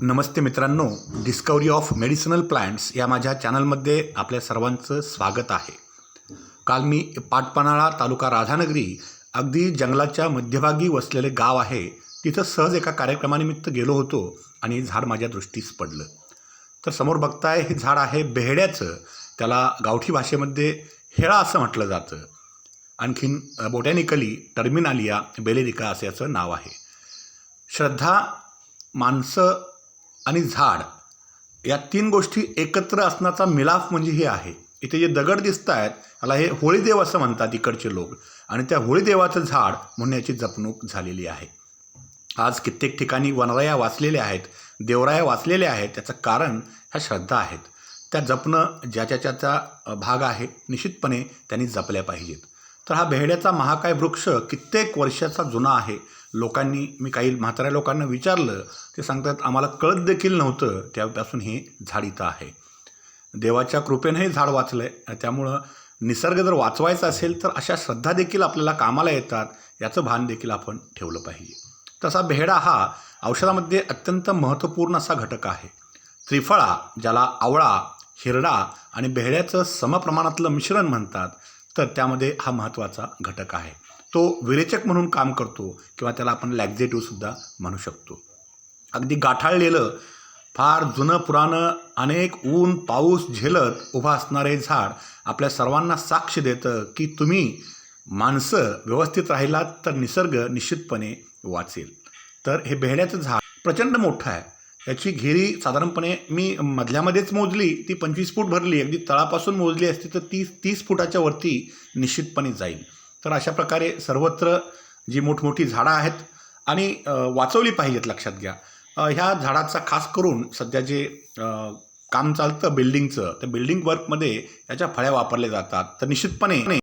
नमस्ते मित्रांनो, discovery of medicinal plants या माझ्या चॅनलमध्ये आपल्या सर्वांचं स्वागत आहे. काल मी पाटपन्हाळा तालुका राधानगरी अगदी जंगलाच्या मध्यभागी वसलेले गाव आहे तिथं सहज एका कार्यक्रमानिमित्त गेलो होतो आणि हे झाड माझ्या दृष्टीस पडलं. तर समोर बघताय हे झाड आहे बेहड्याचं. त्याला गावठी भाषेमध्ये हेळा असं म्हटलं जातं. आणखीन बोटॅनिकली टर्मिनालिया बेलेरिका असे याचं नाव आहे. श्रद्धा, माणसं आणि झाड या तीन गोष्टी एकत्र असण्याचा मिलाफ म्हणजे हे आहे. इथे जे दगड दिसत आहेत याला हे होळीदेव असं म्हणतात इकडचे लोक, आणि त्या होळीदेवाचं झाड म्हणून याची जपणूक झालेली आहे. आज कित्येक ठिकाणी वनराया वाचलेल्या आहेत, देवराया वाचलेल्या आहेत. त्याचं कारण ह्या श्रद्धा आहेत. त्या जपणं ज्याच्या भाग आहे, निश्चितपणे त्यांनी जपल्या पाहिजेत. तर हा बेहड्याचा महाकाय वृक्ष कित्येक वर्षाचा जुना आहे. मी काही म्हाताऱ्या लोकांना विचारलं, ते सांगतात आम्हाला कळत देखील नव्हतं त्यापासून हे झाड इथं आहे. देवाच्या कृपेनं हे झाड वाचलं आहे. त्यामुळं निसर्ग जर वाचवायचा असेल तर अशा श्रद्धा देखील आपल्याला कामाला येतात, याचं भान देखील आपण ठेवलं पाहिजे. तसा बेहडा हा औषधामध्ये अत्यंत महत्त्वपूर्ण असा घटक आहे. त्रिफळा, ज्याला आवळा, हिरडा आणि बेहड्याचं समप्रमाणातलं मिश्रण म्हणतात, तर त्यामध्ये हा महत्त्वाचा घटक आहे. तो विरेचक म्हणून काम करतो किंवा त्याला आपण लॅक्झेटिव्हसुद्धा म्हणू शकतो. अगदी गाठाळलेलं, फार जुनं पुराणं, अनेक ऊन पाऊस झेलत उभं असणारे झाड आपल्या सर्वांना साक्ष देतं की तुम्ही माणसं व्यवस्थित राहिलात तर निसर्ग निश्चितपणे वाचेल. तर हे बेहड्याचं झाड प्रचंड मोठं आहे. याची घेरी साधारणपणे मी मधल्यामध्येच मोजली, ती 25 फूट भरली. अगदी तळापासून मोजली असती तर 30 फुटाच्या वरती निश्चितपणे जाईल. तर अशा प्रकारे सर्वत्र जी मोठमोठी झाडं आहेत आणि वाचवली पाहिजेत. लक्षात घ्या, ह्या झाडाचा खास करून सध्या जे काम चालतं बिल्डिंगचं, त्या बिल्डिंग वर्कमध्ये याच्या फळ्या वापरल्या जातात. तर निश्चितपणे